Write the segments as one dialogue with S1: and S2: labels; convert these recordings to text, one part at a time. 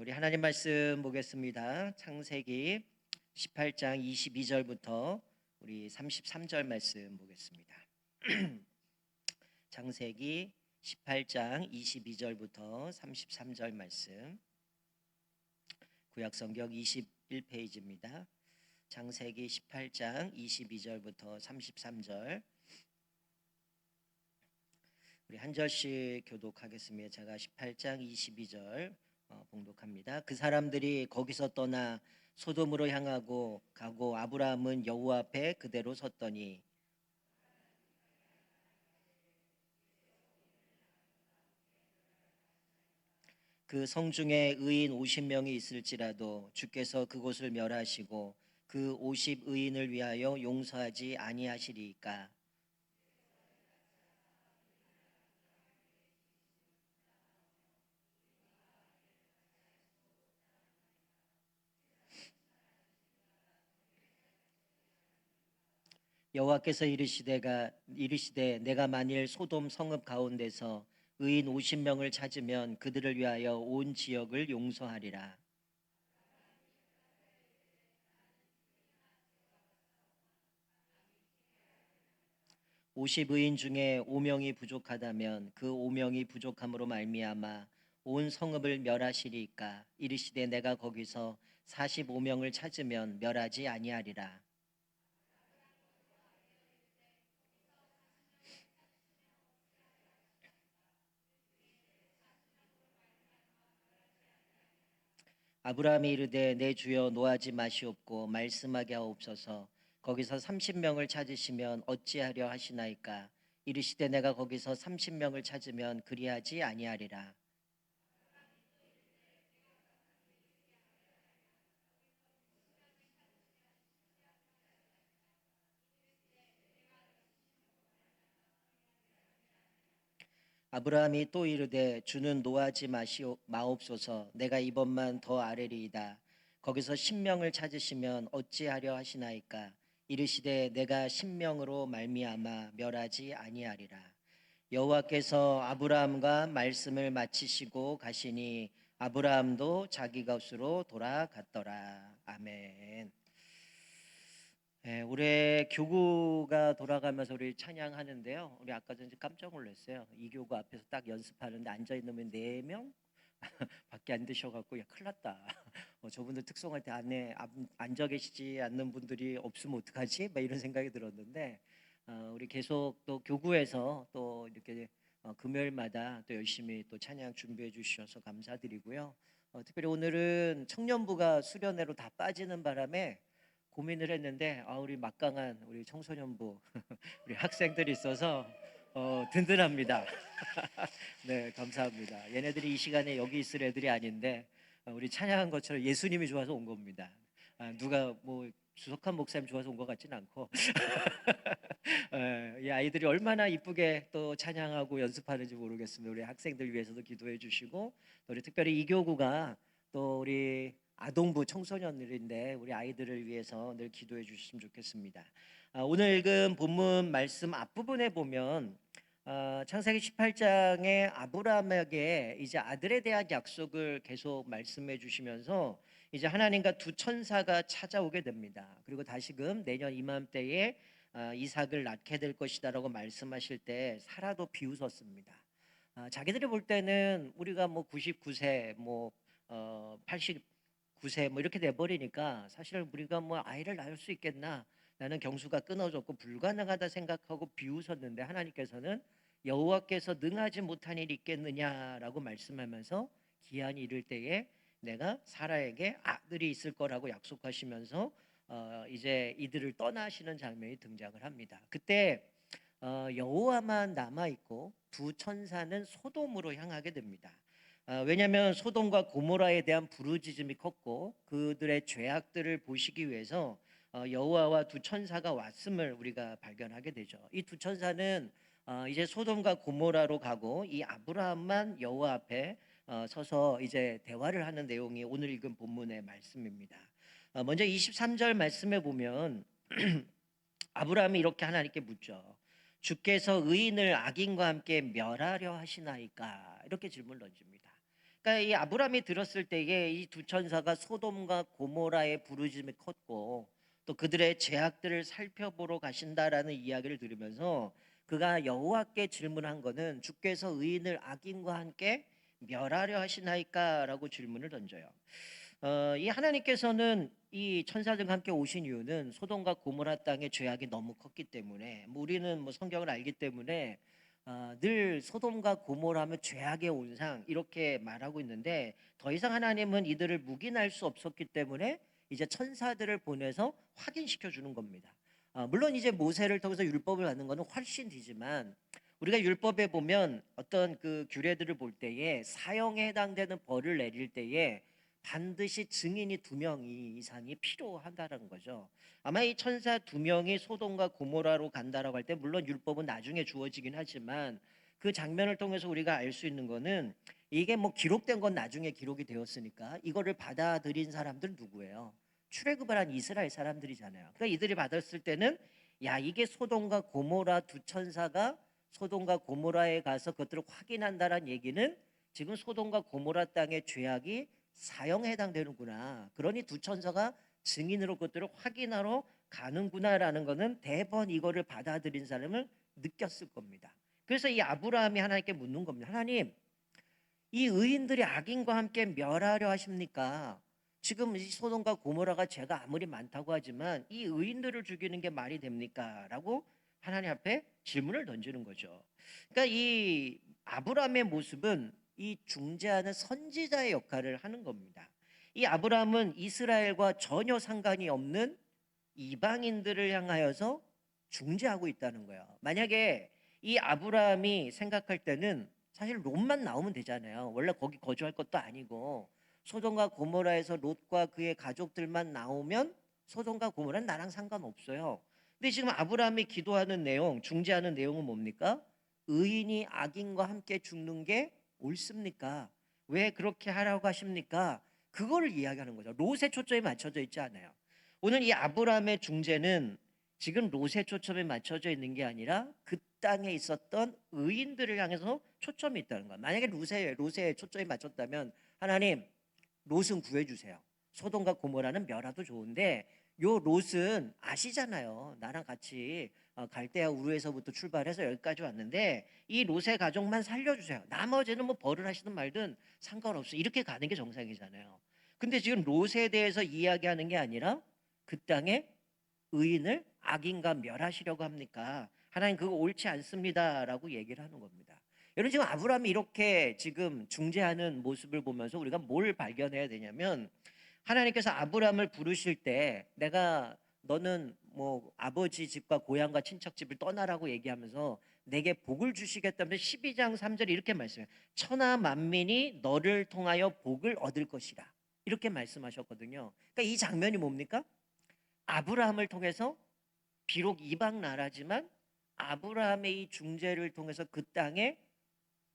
S1: 우리 하나님 말씀 보겠습니다. 창세기 18장 22절부터 우리 33절 말씀 보겠습니다. 창세기 18장 22절부터 33절 말씀. 구약성경 21페이지입니다. 창세기 18장 22절부터 33절. 우리 한 절씩 교독하겠습니다. 제가 18장 22절 봉독합니다. 그 사람들이 거기서 떠나 소돔으로 향하고 가고 아브라함은 여호와 앞에 그대로 섰더니 그 성 중에 의인 50명이 있을지라도 주께서 그곳을 멸하시고 그 50 의인을 위하여 용서하지 아니하시리이까. 여호와께서 이르시되 내가 만일 소돔 성읍 가운데서 의인 50명을 찾으면 그들을 위하여 온 지역을 용서하리라. 50 의인 중에 5명이 부족하다면 그 5명이 부족함으로 말미암아 온 성읍을 멸하시리이까. 이르시되 내가 거기서 45명을 찾으면 멸하지 아니하리라. 아브라함이 이르되 내 주여 노하지 마시옵고 말씀하게 하옵소서. 거기서 30명을 찾으시면 어찌하려 하시나이까. 이르시되 내가 거기서 30명을 찾으면 그리하지 아니하리라. 아브라함이 또 이르되 주는 노하지 마옵소서. 내가 이번만 더 아뢰리이다. 거기서 10명을 찾으시면 어찌하려 하시나이까. 이르시되 내가 10명으로 말미암아 멸하지 아니하리라. 여호와께서 아브라함과 말씀을 마치시고 가시니 아브라함도 자기 것으로 돌아갔더라. 아멘. 올해 교구가 돌아가면서 우리 찬양하는데요. 우리 아까 전에 깜짝 놀랐어요. 이 교구 앞에서 딱 연습하는데 앉아 있는 분 4명 밖에 안 드셔갖고 야 큰일 났다. 저분들 특송할 때 안에 앉아 계시지 않는 분들이 없으면 어떡하지? 막 이런 생각이 들었는데 우리 계속 또 교구에서 또 이렇게 금요일마다 또 열심히 또 찬양 준비해 주셔서 감사드리고요. 특별히 오늘은 청년부가 수련회로 다 빠지는 바람에 고민을 했는데 우리 막강한 우리 청소년부 우리 학생들이 있어서 든든합니다. 네, 감사합니다. 얘네들이 이 시간에 여기 있을 애들이 아닌데 우리 찬양한 것처럼 예수님이 좋아서 온 겁니다. 누가 뭐 주석한 목사님 좋아서 온 것 같지는 않고 이 아이들이 얼마나 이쁘게 또 찬양하고 연습하는지 모르겠습니다. 우리 학생들 위해서도 기도해 주시고 또 우리 특별히 이교구가 또 우리 아동부 청소년들인데 우리 아이들을 위해서 늘 기도해 주셨으면 좋겠습니다. 오늘 읽은 본문 말씀 앞부분에 보면 창세기 18장에 아브라함에게 이제 아들에 대한 약속을 계속 말씀해 주시면서 이제 하나님과 두 천사가 찾아오게 됩니다. 그리고 다시금 내년 이맘때에 이삭을 낳게 될 것이다라고 말씀하실 때 사라도 비웃었습니다. 자기들이 볼 때는 우리가 뭐 99세 뭐 89세 뭐 이렇게 돼 버리니까 사실 우리가 뭐 아이를 낳을 수 있겠나, 나는 경수가 끊어졌고 불가능하다 생각하고 비웃었는데 하나님께서는 여호와께서 능하지 못한 일이 있겠느냐라고 말씀하면서 기한이 이를 때에 내가 사라에게 아들이 있을 거라고 약속하시면서 이제 이들을 떠나시는 장면이 등장을 합니다. 그때 여호와만 남아 있고 두 천사는 소돔으로 향하게 됩니다. 왜냐하면 소돔과 고모라에 대한 부르짖음이 컸고 그들의 죄악들을 보시기 위해서 여호와와 두 천사가 왔음을 우리가 발견하게 되죠. 이 두 천사는 이제 소돔과 고모라로 가고 이 아브라함만 여호와 앞에 서서 이제 대화를 하는 내용이 오늘 읽은 본문의 말씀입니다. 먼저 23절 말씀에 보면 아브라함이 이렇게 하나님께 묻죠. 주께서 의인을 악인과 함께 멸하려 하시나이까? 이렇게 질문을 던집니다. 그러니까 이 아브라함이 들었을 때에 이 두 천사가 소돔과 고모라의 부르짖음이 컸고 또 그들의 죄악들을 살펴보러 가신다라는 이야기를 들으면서 그가 여호와께 질문한 거는 주께서 의인을 악인과 함께 멸하려 하시나이까라고 질문을 던져요. 이 하나님께서는 이 천사들과 함께 오신 이유는 소돔과 고모라 땅의 죄악이 너무 컸기 때문에 우리는 뭐 성경을 알기 때문에 늘 소돔과 고모라면 죄악의 온상 이렇게 말하고 있는데 더 이상 하나님은 이들을 묵인할 수 없었기 때문에 이제 천사들을 보내서 확인시켜 주는 겁니다. 물론 이제 모세를 통해서 율법을 받는 것은 훨씬 뒤지만 우리가 율법에 보면 어떤 그 규례들을 볼 때에 사형에 해당되는 벌을 내릴 때에 반드시 증인이 두 명이 이상이 필요하다는 거죠. 아마 이 천사 두 명이 소돔과 고모라로 간다라고 할 때 물론 율법은 나중에 주어지긴 하지만 그 장면을 통해서 우리가 알 수 있는 거는 이게 뭐 기록된 건 나중에 기록이 되었으니까 이거를 받아들인 사람들 누구예요? 출애굽을 한 이스라엘 사람들이잖아요. 그러니까 이들이 받았을 때는 야 이게 소돔과 고모라 두 천사가 소돔과 고모라에 가서 그것들을 확인한다는 얘기는 지금 소돔과 고모라 땅의 죄악이 사형에 해당되는구나. 그러니 두 천사가 증인으로 그것들을 확인하러 가는구나라는 것은 대번 이거를 받아들인 사람을 느꼈을 겁니다. 그래서 이 아브라함이 하나님께 묻는 겁니다. 하나님, 이 의인들이 악인과 함께 멸하려 하십니까? 지금 이 소돔과 고모라가 죄가 아무리 많다고 하지만 이 의인들을 죽이는 게 말이 됩니까? 라고 하나님 앞에 질문을 던지는 거죠. 그러니까 이 아브라함의 모습은 이 중재하는 선지자의 역할을 하는 겁니다. 이 아브라함은 이스라엘과 전혀 상관이 없는 이방인들을 향하여서 중재하고 있다는 거예요. 만약에 이 아브라함이 생각할 때는 사실 롯만 나오면 되잖아요. 원래 거기 거주할 것도 아니고 소돔과 고모라에서 롯과 그의 가족들만 나오면 소돔과 고모라는 나랑 상관없어요. 근데 지금 아브라함이 기도하는 내용, 중재하는 내용은 뭡니까? 의인이 악인과 함께 죽는 게 옳습니까? 왜 그렇게 하라고 하십니까? 그거를 이야기하는 거죠. 롯에 초점이 맞춰져 있지 않아요. 오늘 이 아브라함의 중재는 지금 롯에 초점이 맞춰져 있는 게 아니라 그 땅에 있었던 의인들을 향해서 초점이 있다는 거야. 만약에 롯에 초점이 맞췄다면 하나님 롯은 구해주세요. 소돔과 고모라는 멸하도 좋은데 요 롯은 아시잖아요. 나랑 같이 갈대아 우르에서부터 출발해서 여기까지 왔는데 이 롯의 가족만 살려주세요. 나머지는 뭐 벌을 하시든 말든 상관없어. 이렇게 가는 게 정상이잖아요. 근데 지금 롯에 대해서 이야기하는 게 아니라 그 땅에 의인을 악인과 멸하시려고 합니까? 하나님 그거 옳지 않습니다라고 얘기를 하는 겁니다. 여러분 지금 아브라함이 이렇게 지금 중재하는 모습을 보면서 우리가 뭘 발견해야 되냐면 하나님께서 아브라함을 부르실 때 내가 너는 뭐 아버지 집과 고향과 친척 집을 떠나라고 얘기하면서 내게 복을 주시겠다면서 12장 3절에 이렇게 말씀해요. 천하 만민이 너를 통하여 복을 얻을 것이라. 이렇게 말씀하셨거든요. 그러니까 이 장면이 뭡니까? 아브라함을 통해서 비록 이방 나라지만 아브라함의 이 중재를 통해서 그 땅에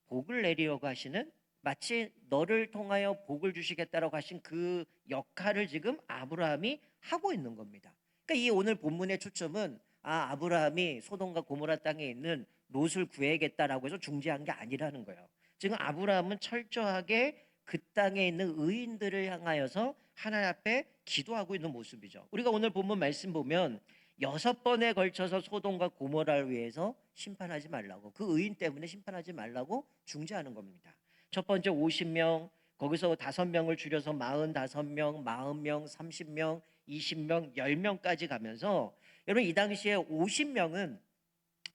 S1: 복을 내리려고 하시는 마치 너를 통하여 복을 주시겠다라고 하신 그 역할을 지금 아브라함이 하고 있는 겁니다. 그러니까 이 오늘 본문의 초점은 아브라함이 소돔과 고모라 땅에 있는 롯을 구해야겠다라고 해서 중재한 게 아니라는 거예요. 지금 아브라함은 철저하게 그 땅에 있는 의인들을 향하여서 하나님 앞에 기도하고 있는 모습이죠. 우리가 오늘 본문 말씀 보면 6번에 걸쳐서 소돔과 고모라를 위해서 심판하지 말라고 그 의인 때문에 심판하지 말라고 중재하는 겁니다. 첫 번째 50명 거기서 5명을 줄여서 45명, 40명, 30명, 20명, 10명까지 가면서 여러분 이 당시에 50명은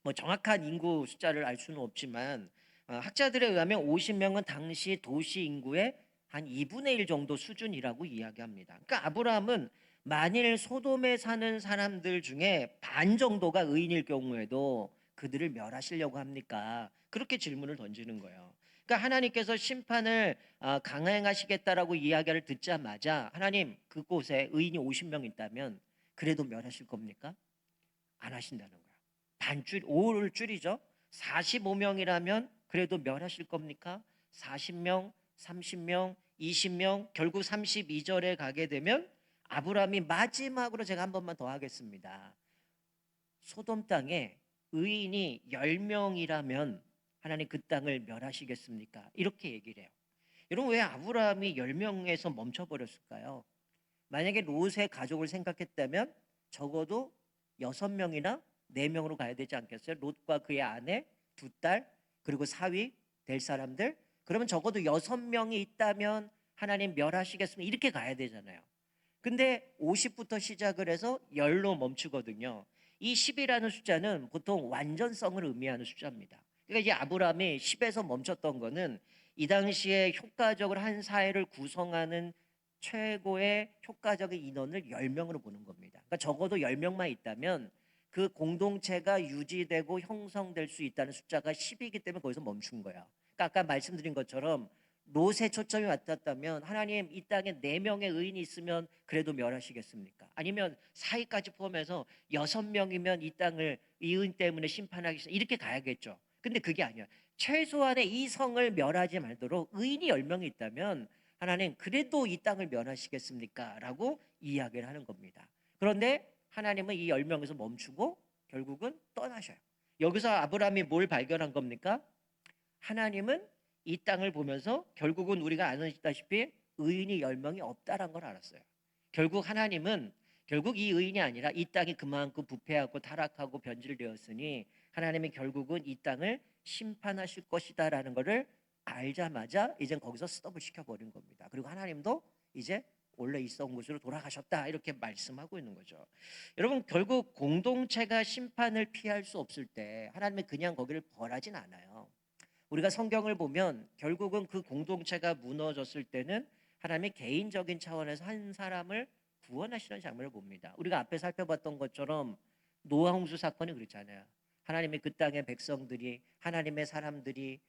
S1: 뭐 정확한 인구 숫자를 알 수는 없지만 학자들에 의하면 50명은 당시 도시 인구의 한 2분의 1 정도 수준이라고 이야기합니다. 그러니까 아브라함은 만일 소돔에 사는 사람들 중에 반 정도가 의인일 경우에도 그들을 멸하시려고 합니까? 그렇게 질문을 던지는 거예요. 그러니까 하나님께서 심판을 강행하시겠다라고 이야기를 듣자마자 하나님 그곳에 의인이 50명 있다면 그래도 멸하실 겁니까? 안 하신다는 거예요. 반줄 5를 줄이죠. 45명이라면 그래도 멸하실 겁니까? 40명, 30명, 20명 결국 32절에 가게 되면 아브라함이 마지막으로 제가 한 번만 더 하겠습니다. 소돔 땅에 의인이 10명이라면 하나님 그 땅을 멸하시겠습니까? 이렇게 얘기를 해요. 여러분 왜 아브라함이 10명에서 멈춰버렸을까요? 만약에 롯의 가족을 생각했다면 적어도 6명이나 4명으로 가야 되지 않겠어요? 롯과 그의 아내, 두 딸, 그리고 사위 될 사람들. 그러면 적어도 6명이 있다면 하나님 멸하시겠습니다. 이렇게 가야 되잖아요. 근데 50부터 시작을 해서 10로 멈추거든요. 이 10이라는 숫자는 보통 완전성을 의미하는 숫자입니다. 그러니까 이제 아브라함이 10에서 멈췄던 거는 이 당시에 효과적으로 한 사회를 구성하는 최고의 효과적인 인원을 10명으로 보는 겁니다. 그러니까 적어도 10명만 있다면 그 공동체가 유지되고 형성될 수 있다는 숫자가 10이기 때문에 거기서 멈춘 거야. 그러니까 아까 말씀드린 것처럼 롯에 초점이 맞았다면 하나님 이 땅에 4명의 의인이 있으면 그래도 멸하시겠습니까? 아니면 사이까지 포함해서 6명이면 이 땅을 이 의인 때문에 심판하겠습니까? 이렇게 가야겠죠. 근데 그게 아니야. 최소한의 이 성을 멸하지 말도록 의인이 10명이 있다면 하나님 그래도 이 땅을 멸하시겠습니까? 라고 이야기를 하는 겁니다. 그런데 하나님은 이 10명에서 멈추고 결국은 떠나셔요. 여기서 아브라함이 뭘 발견한 겁니까? 하나님은 이 땅을 보면서 결국은 우리가 아시다시피 의인이 10명이 없다는 걸 알았어요. 결국 하나님은 결국 이 의인이 아니라 이 땅이 그만큼 부패하고 타락하고 변질되었으니 하나님이 결국은 이 땅을 심판하실 것이다라는 것을 알자마자 이제 거기서 스톱을 시켜버린 겁니다. 그리고 하나님도 이제 원래 있었던 곳으로 돌아가셨다 이렇게 말씀하고 있는 거죠. 여러분 결국 공동체가 심판을 피할 수 없을 때 하나님이 그냥 거기를 벌하진 않아요. 우리가 성경을 보면 결국은 그 공동체가 무너졌을 때는 하나님이 개인적인 차원에서 한 사람을 구원하시는 장면을 봅니다. 우리가 앞에 살펴봤던 것처럼 노아 홍수 사건이 그렇잖아요. 하나님이 그 땅의 백성들이 하나님의 사람들이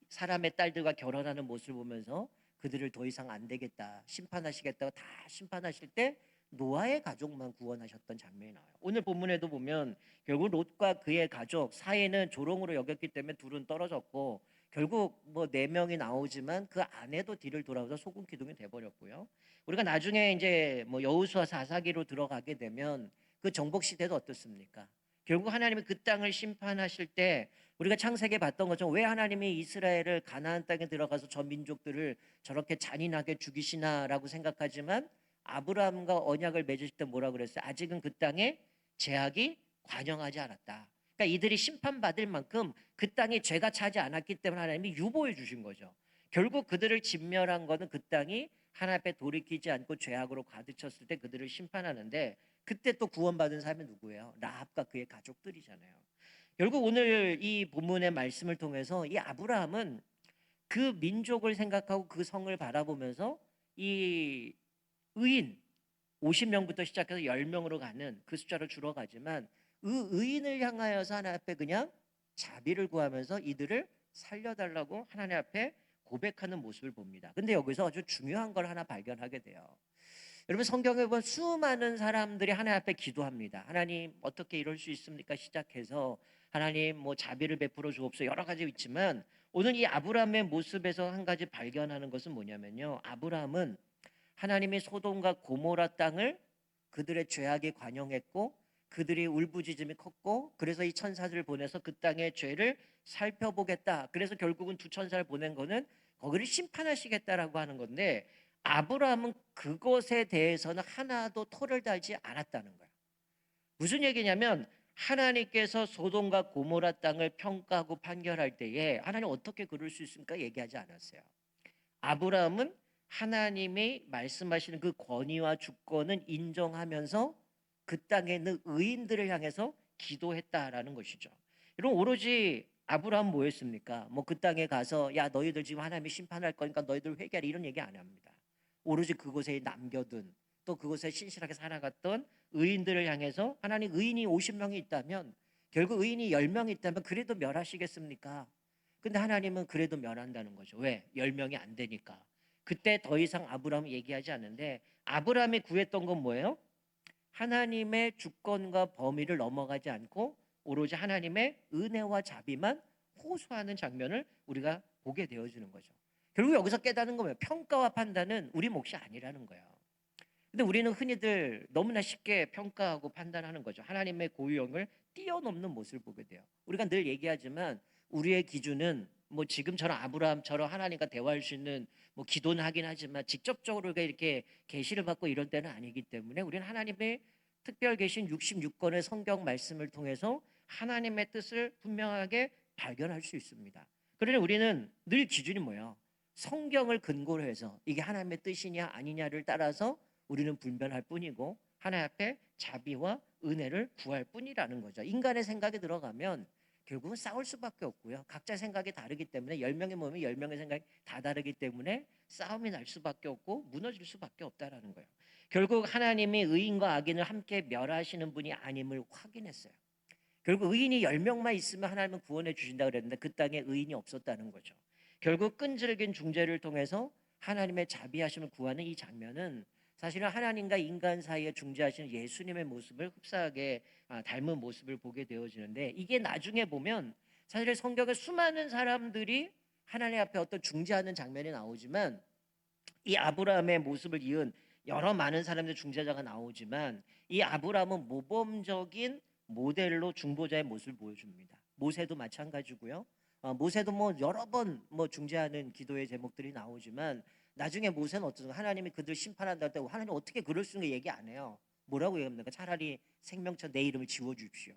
S1: 사람의 딸들과 결혼하는 모습을 보면서 그들을 더 이상 안 되겠다 심판하시겠다고 다 심판하실 때 노아의 가족만 구원하셨던 장면이 나와요. 오늘 본문에도 보면 결국 롯과 그의 가족 사이는 조롱으로 여겼기 때문에 둘은 떨어졌고 결국 뭐 4명이 나오지만 그 아내도 뒤를 돌아서 소금 기둥이 돼버렸고요. 우리가 나중에 이제 뭐 여호수아 4사기로 들어가게 되면 그 정복 시대도 어떻습니까? 결국 하나님이 그 땅을 심판하실 때 우리가 창세기에 봤던 것처럼 왜 하나님이 이스라엘을 가나안 땅에 들어가서 저 민족들을 저렇게 잔인하게 죽이시나라고 생각하지만 아브라함과 언약을 맺으실 때 뭐라 그랬어요? 아직은 그 땅에 죄악이 관영하지 않았다. 그러니까 이들이 심판받을 만큼 그 땅에 죄가 차지 않았기 때문에 하나님이 유보해 주신 거죠. 결국 그들을 진멸한 거는 그 땅이 하나님 앞에 돌이키지 않고 죄악으로 가득 찼을 때 그들을 심판하는데 그때 또 구원받은 사람이 누구예요? 라합과 그의 가족들이잖아요. 결국 오늘 이 본문의 말씀을 통해서 이 아브라함은 그 민족을 생각하고 그 성을 바라보면서 이 의인 50명부터 시작해서 10명으로 가는 그 숫자로 줄어가지만 그 의인을 향하여서 하나님 앞에 그냥 자비를 구하면서 이들을 살려달라고 하나님 앞에 고백하는 모습을 봅니다. 근데 여기서 아주 중요한 걸 하나 발견하게 돼요. 여러분 성경에 보면 수많은 사람들이 하나님 앞에 기도합니다. 하나님 어떻게 이럴 수 있습니까? 시작해서 하나님 뭐 자비를 베풀어 주옵소서 여러 가지 있지만 오늘 이 아브라함의 모습에서 한 가지 발견하는 것은 뭐냐면요. 아브라함은 하나님이 소돔과 고모라 땅을 그들의 죄악이 관영했고 그들이 울부짖음이 컸고 그래서 이 천사들을 보내서 그 땅의 죄를 살펴보겠다. 그래서 결국은 두 천사를 보낸 거는 거기를 심판하시겠다라고 하는 건데 아브라함은 그것에 대해서는 하나도 토를 달지 않았다는 거예요. 무슨 얘기냐면 하나님께서 소돔과 고모라 땅을 평가하고 판결할 때에 하나님 어떻게 그럴 수 있습니까? 얘기하지 않았어요. 아브라함은 하나님이 말씀하시는 그 권위와 주권은 인정하면서 그 땅에 있는 의인들을 향해서 기도했다라는 것이죠. 여러분 오로지 아브라함 뭐였습니까? 뭐 그 땅에 가서 야 너희들 지금 하나님이 심판할 거니까 너희들 회개하라 이런 얘기 안 합니다. 오로지 그곳에 남겨둔 또 그곳에 신실하게 살아갔던 의인들을 향해서 하나님 의인이 50명이 있다면 결국 의인이 10명이 있다면 그래도 멸하시겠습니까? 근데 하나님은 그래도 멸한다는 거죠. 왜? 10명이 안 되니까. 그때 더 이상 아브라함이 얘기하지 않는데 아브라함이 구했던 건 뭐예요? 하나님의 주권과 범위를 넘어가지 않고 오로지 하나님의 은혜와 자비만 호소하는 장면을 우리가 보게 되어지는 거죠. 결국 여기서 깨닫는 거예요. 평가와 판단은 우리 몫이 아니라는 거예요. 근데 우리는 흔히들 너무나 쉽게 평가하고 판단하는 거죠. 하나님의 고유형을 뛰어넘는 모습을 보게 돼요. 우리가 늘 얘기하지만 우리의 기준은 뭐 지금처럼 아브라함처럼 하나님과 대화할 수 있는 뭐 기도는 하긴 하지만 직접적으로 이렇게 계시를 받고 이런 때는 아니기 때문에 우리는 하나님의 특별 계신 66권의 성경 말씀을 통해서 하나님의 뜻을 분명하게 발견할 수 있습니다. 그러니 우리는 늘 기준이 뭐예요? 성경을 근거로 해서 이게 하나님의 뜻이냐 아니냐를 따라서 우리는 분별할 뿐이고 하나님 앞에 자비와 은혜를 구할 뿐이라는 거죠. 인간의 생각에 들어가면 결국은 싸울 수밖에 없고요. 각자 생각이 다르기 때문에 10명이 모이면 10명의 생각이 다 다르기 때문에 싸움이 날 수밖에 없고 무너질 수밖에 없다라는 거예요. 결국 하나님이 의인과 악인을 함께 멸하시는 분이 아님을 확인했어요. 결국 의인이 10명만 있으면 하나님은 구원해 주신다 그랬는데 그 땅에 의인이 없었다는 거죠. 결국 끈질긴 중재를 통해서 하나님의 자비하심을 구하는 이 장면은 사실은 하나님과 인간 사이에 중재하시는 예수님의 모습을 흡사하게 닮은 모습을 보게 되어지는데 이게 나중에 보면 사실 성경에 수많은 사람들이 하나님 앞에 어떤 중재하는 장면이 나오지만 이 아브라함의 모습을 이은 여러 많은 사람들 중재자가 나오지만 이 아브라함은 모범적인 모델로 중보자의 모습을 보여줍니다. 모세도 마찬가지고요. 모세도 뭐 여러 번 뭐 중재하는 기도의 제목들이 나오지만 나중에 모세는 어쩌죠? 하나님이 그들 심판한다 할 때 하나님 어떻게 그럴 수 있는 얘기 안 해요. 뭐라고 얘기합니까? 차라리 생명처 내 이름을 지워 주십시오.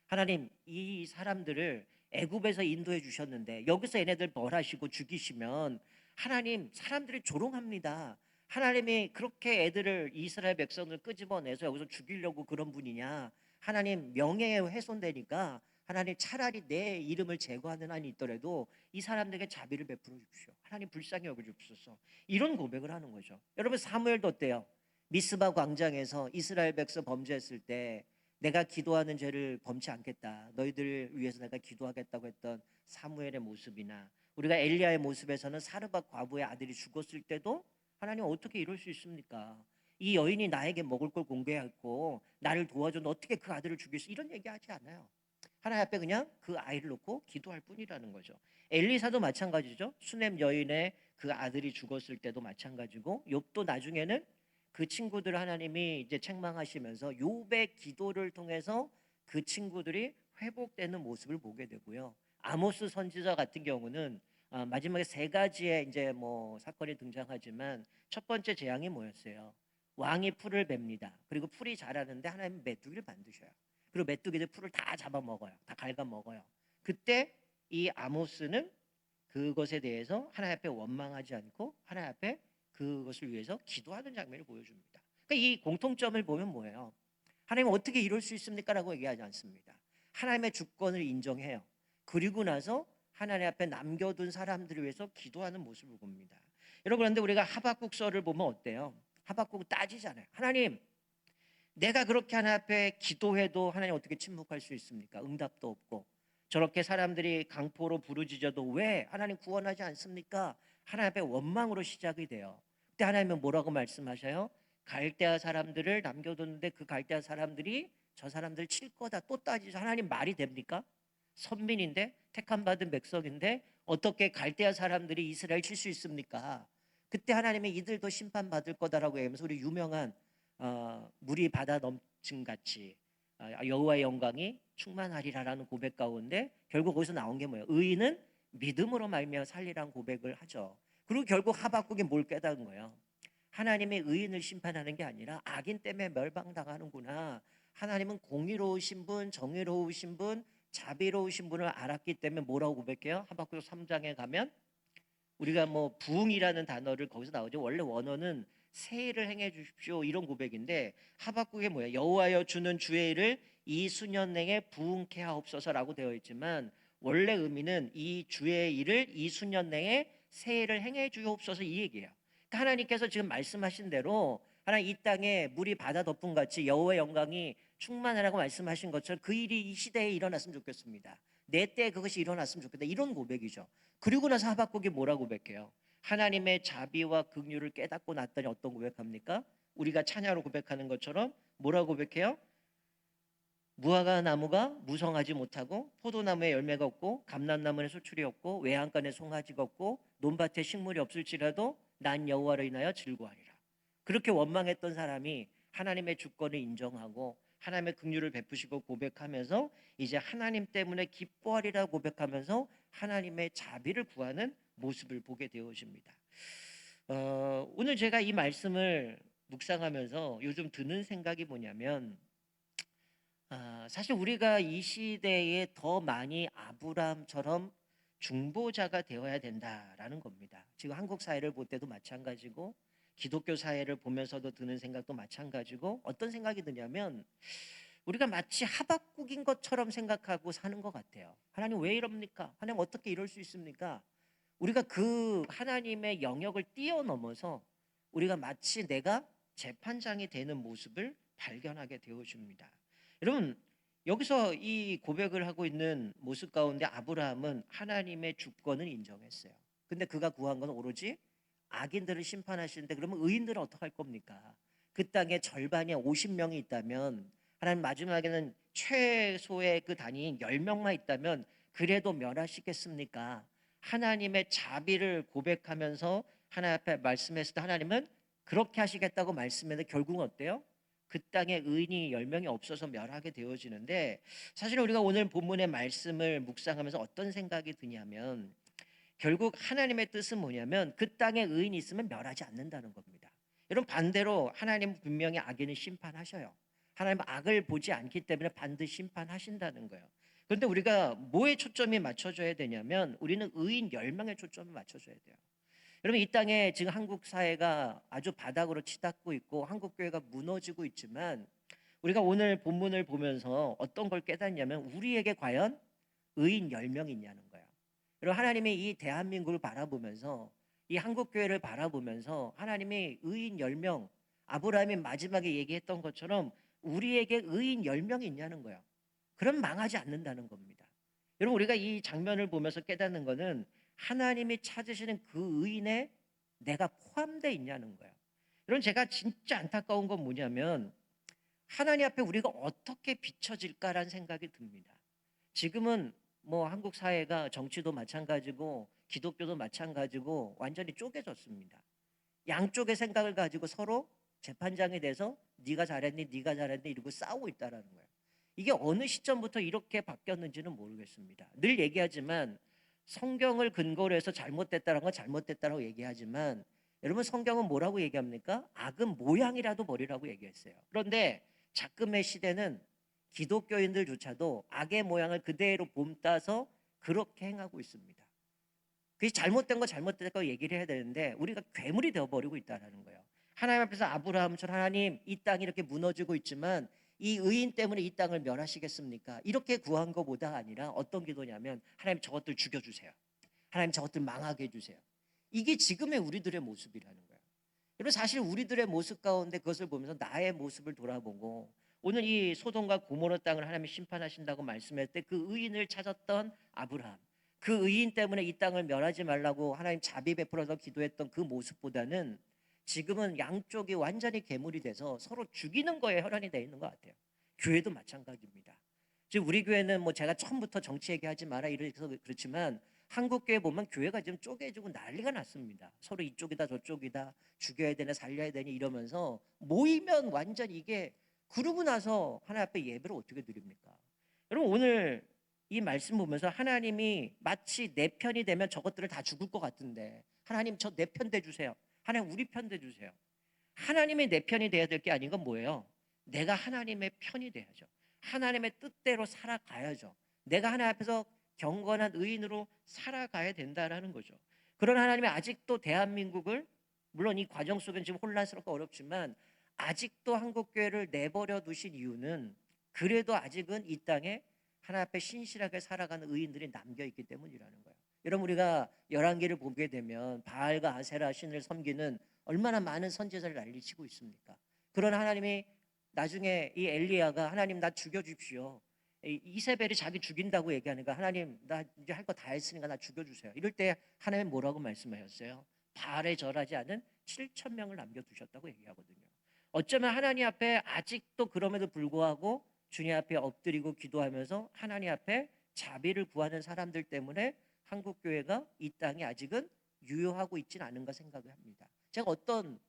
S1: 하나님 이 사람들을 애굽에서 인도해 주셨는데 여기서 얘네들 벌하시고 죽이시면 하나님 사람들이 조롱합니다. 하나님이 그렇게 애들을 이스라엘 백성을 끄집어내서 여기서 죽이려고 그런 분이냐? 하나님 명예에 훼손되니까 하나님 차라리 내 이름을 제거하는 한이 있더라도 이 사람들에게 자비를 베풀어 주십시오. 하나님 불쌍히 여겨 주옵소서. 이런 고백을 하는 거죠. 여러분 사무엘도 어때요? 미스바 광장에서 이스라엘 백성 범죄했을 때 내가 기도하는 죄를 범치 않겠다. 너희들 위해서 내가 기도하겠다고 했던 사무엘의 모습이나 우리가 엘리야의 모습에서는 사르밧 과부의 아들이 죽었을 때도 하나님 어떻게 이럴 수 있습니까? 이 여인이 나에게 먹을 걸 공개했고 나를 도와줬는데 어떻게 그 아들을 죽일 수 이런 얘기하지 않아요. 하나님 앞에 그냥 그 아이를 놓고 기도할 뿐이라는 거죠. 엘리사도 마찬가지죠. 수넴 여인의 그 아들이 죽었을 때도 마찬가지고 욥도 나중에는 그 친구들 하나님이 이제 책망하시면서 욥의 기도를 통해서 그 친구들이 회복되는 모습을 보게 되고요. 아모스 선지자 같은 경우는 마지막에 세 가지의 이제 뭐 사건이 등장하지만 첫 번째 재앙이 뭐였어요? 왕이 풀을 맵니다. 그리고 풀이 자라는데 하나님은 메뚜기를 만드셔요. 그리고 메뚜기들 풀을 다 잡아먹어요. 다 갉아먹어요. 그때 이 아모스는 그것에 대해서 하나님 앞에 원망하지 않고 하나님 앞에 그것을 위해서 기도하는 장면을 보여줍니다. 그러니까 이 공통점을 보면 뭐예요? 하나님 어떻게 이럴 수 있습니까? 라고 얘기하지 않습니다. 하나님의 주권을 인정해요. 그리고 나서 하나님 앞에 남겨둔 사람들을 위해서 기도하는 모습을 봅니다. 여러분 그런데 우리가 하박국서를 보면 어때요? 하박국은 따지잖아요. 하나님 내가 그렇게 하나님 앞에 기도해도 하나님 어떻게 침묵할 수 있습니까? 응답도 없고 저렇게 사람들이 강포로 부르짖어도 왜 하나님 구원하지 않습니까? 하나님 앞에 원망으로 시작이 돼요. 그때 하나님은 뭐라고 말씀하셔요? 갈대아 사람들을 남겨뒀는데 그 갈대아 사람들이 저 사람들 칠 거다. 또 따지죠. 하나님 말이 됩니까? 선민인데 택함 받은 백성인데 어떻게 갈대아 사람들이 이스라엘 칠 수 있습니까? 그때 하나님이 이들도 심판받을 거다라고 얘기하면서 우리 유명한 물이 바다 넘침 같이 여호와의 영광이 충만하리라라는 고백 가운데 결국 거기서 나온 게 뭐예요? 의인은 믿음으로 말미암아 살리라는 고백을 하죠. 그리고 결국 하박국이 뭘 깨달은 거예요? 하나님의 의인을 심판하는 게 아니라 악인 때문에 멸망당하는구나. 하나님은 공의로우신 분, 정의로우신 분, 자비로우신 분을 알았기 때문에 뭐라고 고백해요? 하박국 3장에 가면 우리가 뭐 부흥이라는 단어를 거기서 나오죠. 원래 원어는 새 일을 행해 주십시오 이런 고백인데 하박국에 뭐야? 여호와여 주는 주의 일을 이 수년 내에 부흥케 하옵소서라고 되어 있지만 원래 의미는 이 주의 일을 이 수년 내에 새 일을 행해 주옵소서 이 얘기예요. 그러니까 하나님께서 지금 말씀하신 대로 하나님 이 땅에 물이 바다 덮음 같이 여호와의 영광이 충만하라고 말씀하신 것처럼 그 일이 이 시대에 일어났으면 좋겠습니다. 내 때 그것이 일어났으면 좋겠다 이런 고백이죠. 그리고 나서 하박국이 뭐라고 고백해요? 하나님의 자비와 긍휼을 깨닫고 났더니 어떤 고백합니까? 우리가 찬야로 고백하는 것처럼 뭐라고 고백해요? 무화과 나무가 무성하지 못하고 포도나무에 열매가 없고 감람나무에 소출이 없고 외양간에 송아지가 없고 논밭에 식물이 없을지라도 난 여호와를 인하여 즐거워하리라. 그렇게 원망했던 사람이 하나님의 주권을 인정하고 하나님의 긍휼을 베푸시고 고백하면서 이제 하나님 때문에 기뻐하리라 고백하면서 하나님의 자비를 구하는 모습을 보게 되어집니다. 오늘 제가 이 말씀을 묵상하면서 요즘 드는 생각이 뭐냐면, 사실 우리가 이 시대에 더 많이 아브라함처럼 중보자가 되어야 된다라는 겁니다. 지금 한국 사회를 볼 때도 마찬가지고 기독교 사회를 보면서도 드는 생각도 마찬가지고, 어떤 생각이 드냐면 우리가 마치 하박국인 것처럼 생각하고 사는 것 같아요. 하나님 왜 이럽니까? 하나님 어떻게 이럴 수 있습니까? 우리가 그 하나님의 영역을 뛰어넘어서 우리가 마치 내가 재판장이 되는 모습을 발견하게 되어줍니다. 여러분, 여기서 이 고백을 하고 있는 모습 가운데 아브라함은 하나님의 주권을 인정했어요. 근데 그가 구한 건 오로지 악인들을 심판하시는데, 그러면 의인들은 어떡할 겁니까? 그 땅에 절반이 50명이 있다면, 하나님 마지막에는 최소의 그 단위인 10명만 있다면 그래도 멸하시겠습니까? 하나님의 자비를 고백하면서 하나님 앞에 말씀했을 때 하나님은 그렇게 하시겠다고 말씀했는데 결국은 어때요? 그 땅에 의인이 10명이 없어서 멸하게 되어지는데, 사실 우리가 오늘 본문의 말씀을 묵상하면서 어떤 생각이 드냐면, 결국 하나님의 뜻은 뭐냐면 그 땅에 의인이 있으면 멸하지 않는다는 겁니다. 여러분, 반대로 하나님은 분명히 악인을 심판하셔요. 하나님은 악을 보지 않기 때문에 반드시 심판하신다는 거예요. 그런데 우리가 뭐에 초점이 맞춰져야 되냐면 우리는 의인 10명에 초점을 맞춰줘야 돼요. 여러분, 이 땅에 지금 한국 사회가 아주 바닥으로 치닫고 있고 한국 교회가 무너지고 있지만, 우리가 오늘 본문을 보면서 어떤 걸 깨닫냐면 우리에게 과연 의인 10명이 있냐는 거예요. 여러분, 하나님이 이 대한민국을 바라보면서, 이 한국 교회를 바라보면서 하나님이 의인 10명, 아브라함이 마지막에 얘기했던 것처럼 우리에게 의인 10명이 있냐는 거예요. 그럼 망하지 않는다는 겁니다. 여러분, 우리가 이 장면을 보면서 깨닫는 거는 하나님이 찾으시는 그 의인에 내가 포함되어 있냐는 거예요. 여러분, 제가 진짜 안타까운 건 뭐냐면 하나님 앞에 우리가 어떻게 비춰질까라는 생각이 듭니다. 지금은 뭐 한국 사회가 정치도 마찬가지고 기독교도 마찬가지고 완전히 쪼개졌습니다. 양쪽의 생각을 가지고 서로 재판장이 돼서 네가 잘했니 네가 잘했니 이러고 싸우고 있다라는 거예요. 이게 어느 시점부터 이렇게 바뀌었는지는 모르겠습니다. 늘 얘기하지만 성경을 근거로 해서 잘못됐다는 건 잘못됐다라고 얘기하지만, 여러분, 성경은 뭐라고 얘기합니까? 악은 모양이라도 버리라고 얘기했어요. 그런데 작금의 시대는 기독교인들조차도 악의 모양을 그대로 본따서 그렇게 행하고 있습니다. 그게 잘못된 거 잘못됐다고 얘기를 해야 되는데 우리가 괴물이 되어버리고 있다는 거예요. 하나님 앞에서 아브라함처럼 하나님 이 땅이 이렇게 무너지고 있지만 이 의인 때문에 이 땅을 멸하시겠습니까? 이렇게 구한 것보다 아니라 어떤 기도냐면 하나님 저것들 죽여주세요. 하나님 저것들 망하게 해주세요. 이게 지금의 우리들의 모습이라는 거예요. 여러분, 사실 우리들의 모습 가운데 그것을 보면서 나의 모습을 돌아보고, 오늘 이 소돔과 고모라 땅을 하나님이 심판하신다고 말씀할 때 그 의인을 찾았던 아브라함, 그 의인 때문에 이 땅을 멸하지 말라고 하나님 자비 베풀어서 기도했던 그 모습보다는 지금은 양쪽이 완전히 괴물이 돼서 서로 죽이는 거에 혈안이 되어 있는 것 같아요. 교회도 마찬가지입니다. 지금 우리 교회는 뭐 제가 처음부터 정치 얘기하지 마라 이래서 그렇지만 한국 교회 보면 교회가 지금 쪼개지고 난리가 났습니다. 서로 이쪽이다 저쪽이다, 죽여야 되나 살려야 되니 이러면서 모이면 완전 이게, 그러고 나서 하나님 앞에 예배를 어떻게 드립니까? 여러분, 오늘 이 말씀 보면서 하나님이 마치 내 편이 되면 저것들을 다 죽을 것 같은데, 하나님 저 내 편 돼주세요. 하나님 우리 편 돼주세요. 하나님의 내 편이 돼야 될 게 아닌 건 뭐예요? 내가 하나님의 편이 돼야죠. 하나님의 뜻대로 살아가야죠. 내가 하나님 앞에서 경건한 의인으로 살아가야 된다라는 거죠. 그런 하나님이 아직도 대한민국을, 물론 이 과정 속엔 지금 혼란스럽고 어렵지만 아직도 한국교회를 내버려 두신 이유는 그래도 아직은 이 땅에 하나님 앞에 신실하게 살아가는 의인들이 남겨있기 때문이라는 거예요. 여러분, 우리가 열왕기를 보게 되면 바알과 아세라 신을 섬기는 얼마나 많은 선지자를 난리치고 있습니까? 그런 하나님이 나중에 이 엘리야가 하나님 나 죽여주십시오, 이세벨이 자기 죽인다고 얘기하니까 하나님 나 이제 할 거 다 했으니까 나 죽여주세요, 이럴 때 하나님 뭐라고 말씀하셨어요? 바알에 절하지 않은 7천 명을 남겨두셨다고 얘기하거든요. 어쩌면 하나님 앞에 아직도 그럼에도 불구하고 주님 앞에 엎드리고 기도하면서 하나님 앞에 자비를 구하는 사람들 때문에 한국 교회가 이 땅에 아직은 유효하고 있지는 않은가 생각을 합니다. 제가 어떤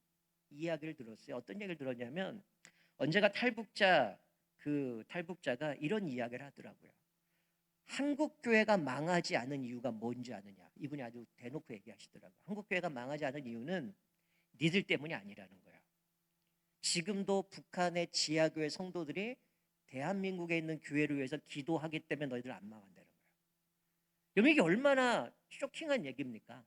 S1: 이야기를 들었어요. 어떤 얘기를 들었냐면 언제가 탈북자가 이런 이야기를 하더라고요. 한국 교회가 망하지 않은 이유가 뭔지 아느냐? 이분이 아주 대놓고 얘기하시더라고요. 한국 교회가 망하지 않은 이유는 니들 때문이 아니라는 거예요. 지금도 북한의 지하교회 성도들이 대한민국에 있는 교회를 위해서 기도하기 때문에 너희들 안 망한다는 거예요. 여러분, 이게 얼마나 쇼킹한 얘기입니까?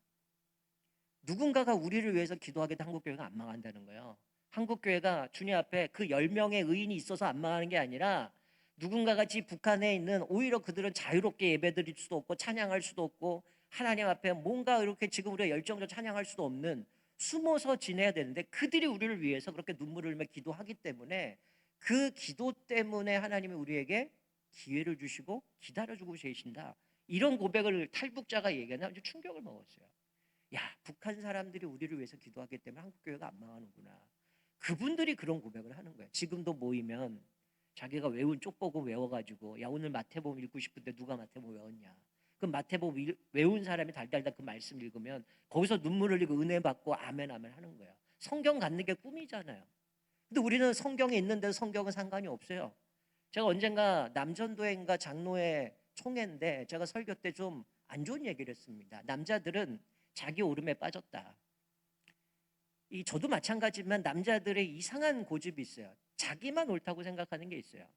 S1: 누군가가 우리를 위해서 기도하게도 한국교회가 안 망한다는 거예요. 한국교회가 주님 앞에 그 10명의 의인이 있어서 안 망하는 게 아니라 누군가 같이 북한에 있는, 오히려 그들은 자유롭게 예배드릴 수도 없고 찬양할 수도 없고 하나님 앞에 뭔가 이렇게 지금 우리가 열정적으로 찬양할 수도 없는, 숨어서 지내야 되는데 그들이 우리를 위해서 그렇게 눈물을 흘리며 기도하기 때문에, 그 기도 때문에 하나님이 우리에게 기회를 주시고 기다려주고 계신다. 이런 고백을 탈북자가 얘기하는, 아주 충격을 먹었어요. 야, 북한 사람들이 우리를 위해서 기도하기 때문에 한국교회가 안 망하는구나. 그분들이 그런 고백을 하는 거예요. 지금도 모이면 자기가 외운 쪽보고 외워가지고, 야, 오늘 마태복음 읽고 싶은데 누가 마태복음 외웠냐? 그럼 마태복음 외운 사람이 달달달 그 말씀 읽으면 거기서 눈물 흘리고 은혜 받고 아멘 아멘 하는 거예요. 성경 갖는 게 꿈이잖아요. 근데 우리는 성경에 있는데 성경은 상관이 없어요. 제가 언젠가 남전도회인가 장로회 총회인데 제가 설교 때 좀 안 좋은 얘기를 했습니다. 남자들은 자기 오름에 빠졌다. 저도 마찬가지지만 남자들의 이상한 고집이 있어요. 자기만 옳다고 생각하는 게 있어요.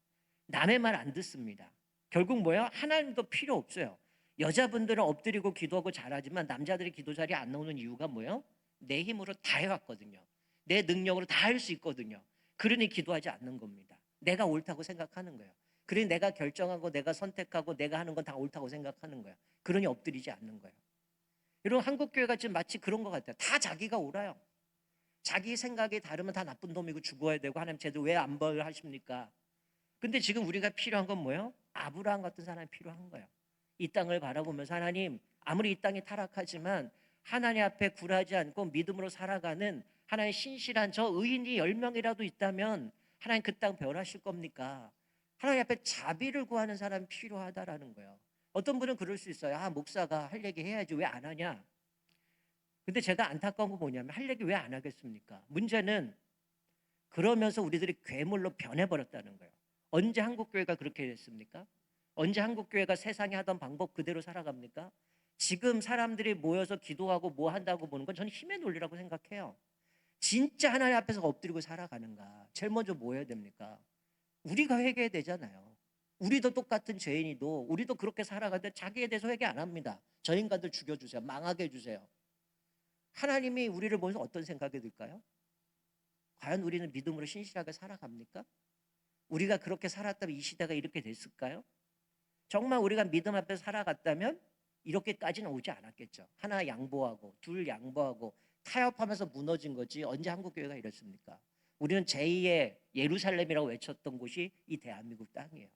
S1: 남의 말 안 듣습니다. 결국 뭐예요? 하나님도 필요 없어요. 여자분들은 엎드리고 기도하고 잘하지만 남자들이 기도 자리에 안 나오는 이유가 뭐예요? 내 힘으로 다 해왔거든요. 내 능력으로 다 할 수 있거든요. 그러니 기도하지 않는 겁니다. 내가 옳다고 생각하는 거예요. 그러니 내가 결정하고 내가 선택하고 내가 하는 건 다 옳다고 생각하는 거예요. 그러니 엎드리지 않는 거예요. 여러분, 한국교회가 지금 마치 그런 것 같아요. 다 자기가 옳아요. 자기 생각이 다르면 다 나쁜 놈이고 죽어야 되고 하나님 쟤들 왜 안 벌하십니까? 근데 지금 우리가 필요한 건 뭐예요? 아브라함 같은 사람이 필요한 거예요. 이 땅을 바라보면서 하나님, 아무리 이 땅이 타락하지만 하나님 앞에 굴하지 않고 믿음으로 살아가는 하나님 신실한 저 의인이 10명이라도 있다면 하나님 그 땅 변하실 겁니까? 하나님 앞에 자비를 구하는 사람이 필요하다라는 거예요. 어떤 분은 그럴 수 있어요. 아, 목사가 할 얘기 해야지 왜 안 하냐? 근데 제가 안타까운 건 뭐냐면, 할 얘기 왜 안 하겠습니까? 문제는 그러면서 우리들이 괴물로 변해버렸다는 거예요. 언제 한국교회가 그렇게 됐습니까? 언제 한국교회가 세상에 하던 방법 그대로 살아갑니까? 지금 사람들이 모여서 기도하고 뭐 한다고 보는 건 저는 힘의 논리라고 생각해요. 진짜 하나님 앞에서 엎드리고 살아가는가? 제일 먼저 뭐 해야 됩니까? 우리가 회개해야 되잖아요. 우리도 똑같은 죄인이도 우리도 그렇게 살아가는데 자기에 대해서 회개 안 합니다. 저 인간들 죽여주세요. 망하게 해주세요. 하나님이 우리를 보면서 어떤 생각이 들까요? 과연 우리는 믿음으로 신실하게 살아갑니까? 우리가 그렇게 살았다면 이 시대가 이렇게 됐을까요? 정말 우리가 믿음 앞에 살아갔다면 이렇게까지는 오지 않았겠죠. 하나 양보하고 둘 양보하고 타협하면서 무너진 거지, 언제 한국교회가 이랬습니까? 우리는 제2의 예루살렘이라고 외쳤던 곳이 이 대한민국 땅이에요.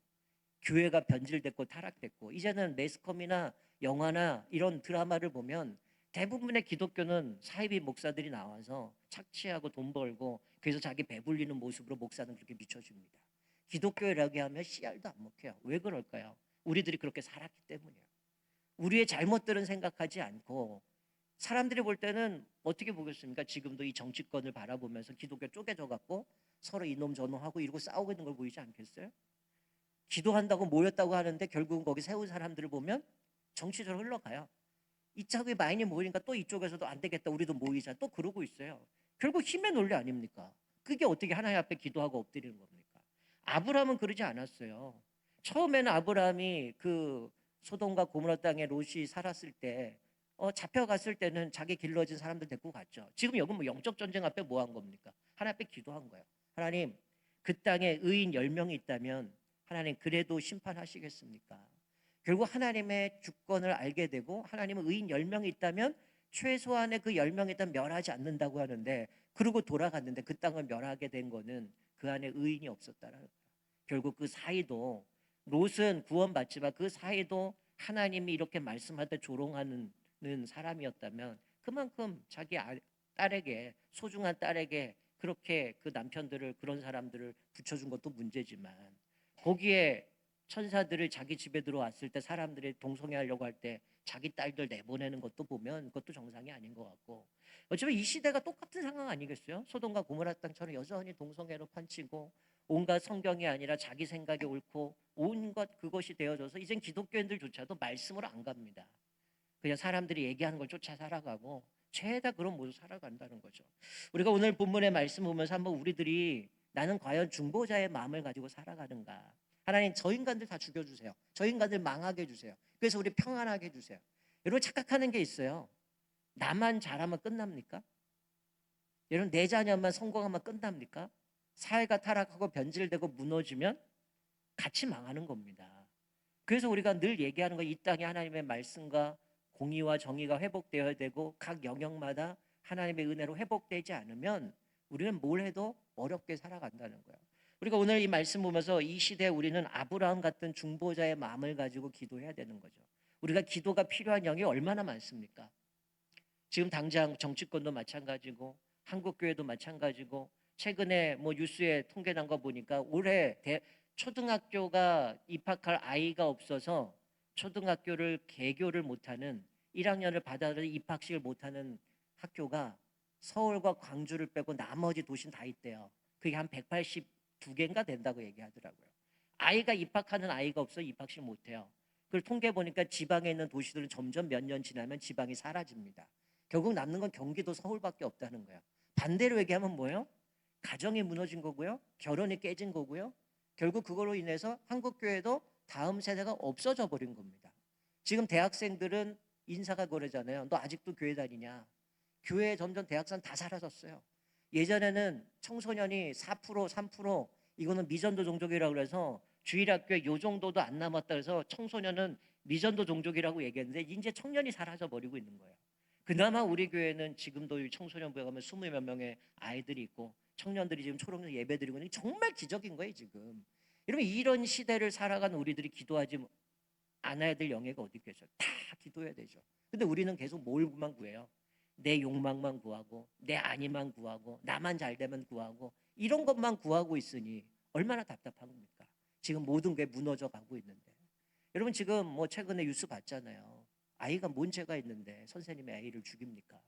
S1: 교회가 변질됐고 타락됐고, 이제는 매스컴이나 영화나 이런 드라마를 보면 대부분의 기독교는 사이비 목사들이 나와서 착취하고 돈 벌고 그래서 자기 배불리는 모습으로 목사는 그렇게 비춰줍니다. 기독교라고 하면 씨알도 안 먹혀요. 왜 그럴까요? 우리들이 그렇게 살았기 때문이에요. 우리의 잘못들은 생각하지 않고, 사람들이 볼 때는 어떻게 보겠습니까? 지금도 이 정치권을 바라보면서 기독교 쪼개져 갖고 서로 이놈 저놈 하고 이러고 싸우고 있는 걸 보이지 않겠어요? 기도한다고 모였다고 하는데 결국은 거기 세운 사람들을 보면 정치적으로 흘러가요. 이쪽에 많이 모이니까 또 이쪽에서도 안 되겠다, 우리도 모이자, 또 그러고 있어요. 결국 힘의 논리 아닙니까? 그게 어떻게 하나님 앞에 기도하고 엎드리는 겁니까? 아브라함은 그러지 않았어요. 처음에는 아브라함이 그 소돔과 고모라 땅에 롯이 살았을 때 잡혀갔을 때는 자기 길러진 사람들 데리고 갔죠. 지금 여기 뭐 영적 전쟁 앞에 뭐 한 겁니까? 하나님 앞에 기도한 거예요. 하나님, 그 땅에 의인 10명이 있다면 하나님 그래도 심판하시겠습니까? 결국 하나님의 주권을 알게 되고, 하나님은 의인 10명이 있다면 최소한의 그 10명이 있다면 멸하지 않는다고 하는데, 그러고 돌아갔는데 그 땅을 멸하게 된 거는 그 안에 의인이 없었다라는 거예요. 결국 그 사이도, 롯은 구원받지만 그 사이도 하나님이 이렇게 말씀할 때 조롱하는 사람이었다면 그만큼 자기 딸에게, 소중한 딸에게 그렇게 그 남편들을, 그런 사람들을 붙여준 것도 문제지만, 거기에 천사들을 자기 집에 들어왔을 때 사람들이 동성애하려고 할 때 자기 딸들 내보내는 것도 보면 그것도 정상이 아닌 것 같고, 어쩌면 이 시대가 똑같은 상황 아니겠어요? 소돔과 고모라 땅처럼 여전히 동성애로 판치고 온갖 성경이 아니라 자기 생각이 옳고 온갖 그것이 되어져서 이젠 기독교인들조차도 말씀으로 안 갑니다. 그냥 사람들이 얘기하는 걸 쫓아 살아가고 죄다 그런 모습 살아간다는 거죠. 우리가 오늘 본문의 말씀 보면서 한번 우리들이 나는 과연 중보자의 마음을 가지고 살아가는가. 하나님, 저 인간들 다 죽여주세요. 저 인간들 망하게 해주세요. 그래서 우리 평안하게 해주세요. 여러분, 착각하는 게 있어요. 나만 잘하면 끝납니까? 여러분, 내 자녀만 성공하면 끝납니까? 사회가 타락하고 변질되고 무너지면 같이 망하는 겁니다. 그래서 우리가 늘 얘기하는 거, 이 땅에 하나님의 말씀과 공의와 정의가 회복되어야 되고 각 영역마다 하나님의 은혜로 회복되지 않으면 우리는 뭘 해도 어렵게 살아간다는 거예요. 우리가 오늘 이 말씀 보면서 이 시대에 우리는 아브라함 같은 중보자의 마음을 가지고 기도해야 되는 거죠. 우리가 기도가 필요한 영이 얼마나 많습니까? 지금 당장 정치권도 마찬가지고 한국교회도 마찬가지고, 최근에 뭐 뉴스에 통계 난 거 보니까 올해 초등학교가 입학할 아이가 없어서 초등학교를 개교를 못하는 1학년을 받아들여 입학식을 못하는 학교가 서울과 광주를 빼고 나머지 도시는 다 있대요. 그게 한 182개인가 된다고 얘기하더라고요. 아이가 입학하는 아이가 없어 입학식 못해요. 그걸 통계 보니까 지방에 있는 도시들은 점점 몇 년 지나면 지방이 사라집니다. 결국 남는 건 경기도 서울밖에 없다는 거예요. 반대로 얘기하면 뭐예요? 가정이 무너진 거고요. 결혼이 깨진 거고요. 결국 그걸로 인해서 한국교회도 다음 세대가 없어져 버린 겁니다. 지금 대학생들은 인사가 그러잖아요. 너 아직도 교회 다니냐? 교회에 점점 대학생 다 사라졌어요. 예전에는 청소년이 4%, 3%, 이거는 미전도 종족이라고 그래서 주일학교에 요 정도도 안 남았다 해서 청소년은 미전도 종족이라고 얘기했는데 이제 청년이 사라져 버리고 있는 거예요. 그나마 우리 교회는 지금도 청소년부에 가면 20몇 명의 아이들이 있고 청년들이 지금 초록색 예배 드리고 있는 게 정말 기적인 거예요 지금. 여러분, 이런 시대를 살아가는 우리들이 기도하지 않아야 될 영예가 어디 있겠어요? 다 기도해야 되죠. 근데 우리는 계속 뭘만 구해요? 내 욕망만 구하고 내 안위만 구하고 나만 잘 되면 구하고 이런 것만 구하고 있으니 얼마나 답답한 겁니까? 지금 모든 게 무너져 가고 있는데. 여러분, 지금 뭐 최근에 뉴스 봤잖아요. 아이가 뭔 죄가 있는데 선생님의 아이를 죽입니까?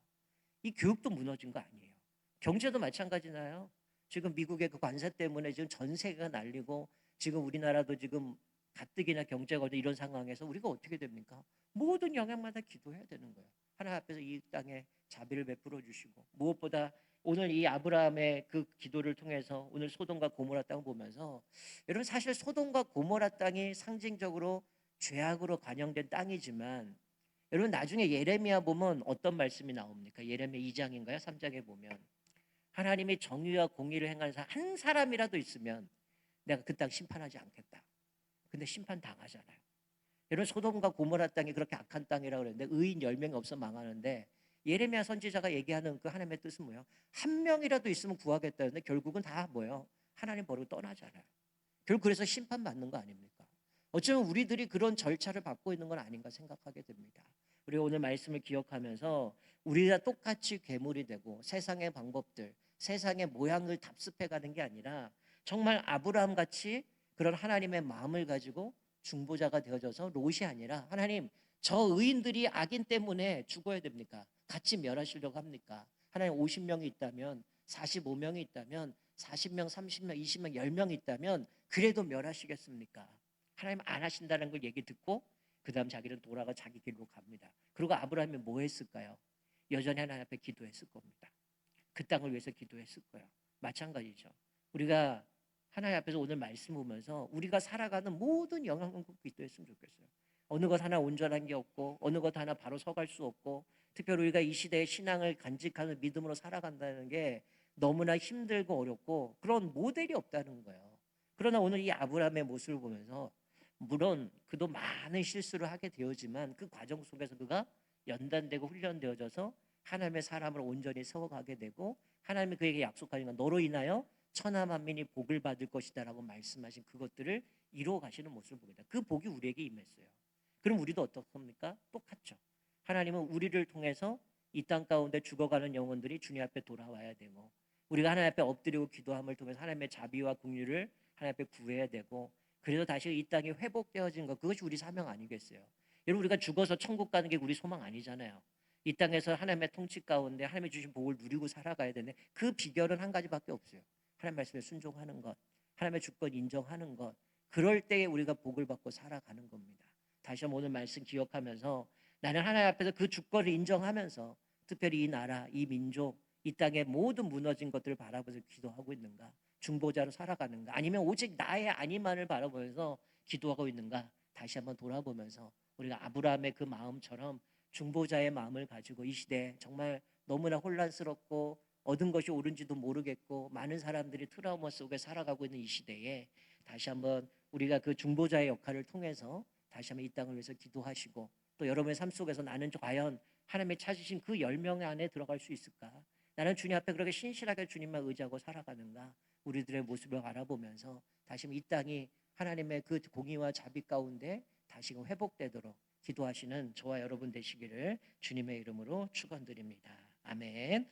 S1: 이 교육도 무너진 거 아니에요. 경제도 마찬가지나요. 지금 미국의 그 관세 때문에 지금 전 세계가 난리고 지금 우리나라도 지금 가뜩이나 경제가 이런 상황에서 우리가 어떻게 됩니까? 모든 영역마다 기도해야 되는 거예요. 하나님 앞에서 이 땅에 자비를 베풀어 주시고, 무엇보다 오늘 이 아브라함의 그 기도를 통해서 오늘 소돔과 고모라 땅을 보면서, 여러분, 사실 소돔과 고모라 땅이 상징적으로 죄악으로 관영된 땅이지만, 여러분, 나중에 예레미야 보면 어떤 말씀이 나옵니까? 예레미야 2장인가요? 3장에 보면 하나님이 정의와 공의를 행하는 사람 한 사람이라도 있으면 내가 그 땅 심판하지 않겠다. 근데 심판 당하잖아요. 여러분, 소돔과 고모라 땅이 그렇게 악한 땅이라고 그랬는데 의인 10명이 없어 망하는데, 예레미야 선지자가 얘기하는 그 하나님의 뜻은 뭐예요? 한 명이라도 있으면 구하겠다는데 결국은 다 뭐예요? 하나님 버리고 떠나잖아요. 결국 그래서 심판받는 거 아닙니까? 어쩌면 우리들이 그런 절차를 밟고 있는 건 아닌가 생각하게 됩니다. 우리가 오늘 말씀을 기억하면서 우리가 똑같이 괴물이 되고 세상의 방법들, 세상의 모양을 답습해가는 게 아니라 정말 아브라함 같이 그런 하나님의 마음을 가지고 중보자가 되어져서 롯이 아니라, 하나님, 저 의인들이 악인 때문에 죽어야 됩니까? 같이 멸하시려고 합니까? 하나님, 50명이 있다면, 45명이 있다면, 40명, 30명, 20명, 10명 있다면 그래도 멸하시겠습니까? 하나님 안 하신다는 걸 얘기 듣고 그 다음 자기는 돌아가 자기 길로 갑니다. 그리고 아브라함이 뭐 했을까요? 여전히 하나님 앞에 기도했을 겁니다. 그 땅을 위해서 기도했을 거예요. 마찬가지죠. 우리가 하나님 앞에서 오늘 말씀 보면서 우리가 살아가는 모든 영향을 기도했으면 좋겠어요. 어느 것 하나 온전한 게 없고 어느 것 하나 바로 서갈 수 없고, 특별히 우리가 이 시대의 신앙을 간직하는 믿음으로 살아간다는 게 너무나 힘들고 어렵고 그런 모델이 없다는 거예요. 그러나 오늘 이 아브라함의 모습을 보면서, 물론 그도 많은 실수를 하게 되었지만 그 과정 속에서 그가 연단되고 훈련되어져서 하나님의 사람을 온전히 세워가게 되고, 하나님이 그에게 약속하신 건 너로 인하여 천하 만민이 복을 받을 것이다라고 말씀하신 그것들을 이루어 가시는 모습을 보게 됩니다. 그 복이 우리에게 임했어요. 그럼 우리도 어떻습니까? 똑같죠. 하나님은 우리를 통해서 이 땅 가운데 죽어가는 영혼들이 주님 앞에 돌아와야 되고, 우리가 하나님 앞에 엎드리고 기도함을 통해서 하나님의 자비와 긍휼을 하나님 앞에 구해야 되고, 그래서 다시 이 땅이 회복되어진 것, 그것이 우리 사명 아니겠어요? 여러분 우리가 죽어서 천국 가는 게 우리 소망 아니잖아요. 이 땅에서 하나님의 통치 가운데 하나님이 주신 복을 누리고 살아가야 되는데 그 비결은 한 가지밖에 없어요. 하나님 말씀에 순종하는 것, 하나님의 주권 인정하는 것. 그럴 때에 우리가 복을 받고 살아가는 겁니다. 다시 한번 오늘 말씀 기억하면서 나는 하나님 앞에서 그 주권을 인정하면서 특별히 이 나라, 이 민족, 이 땅의 모든 무너진 것들을 바라보면서 기도하고 있는가? 중보자로 살아가는가? 아니면 오직 나의 아니만을 바라보면서 기도하고 있는가? 다시 한번 돌아보면서 우리가 아브라함의 그 마음처럼 중보자의 마음을 가지고 이 시대에 정말 너무나 혼란스럽고 얻은 것이 옳은지도 모르겠고 많은 사람들이 트라우마 속에 살아가고 있는 이 시대에 다시 한번 우리가 그 중보자의 역할을 통해서 다시 한번 이 땅을 위해서 기도하시고 또 여러분의 삶 속에서 나는 과연 하나님의 찾으신 그 10명 안에 들어갈 수 있을까? 나는 주님 앞에 그렇게 신실하게 주님만 의지하고 살아가는가? 우리들의 모습을 알아보면서 다시 이 땅이 하나님의 그 공의와 자비 가운데 다시금 회복되도록 기도하시는 저와 여러분 되시기를 주님의 이름으로 축원드립니다. 아멘.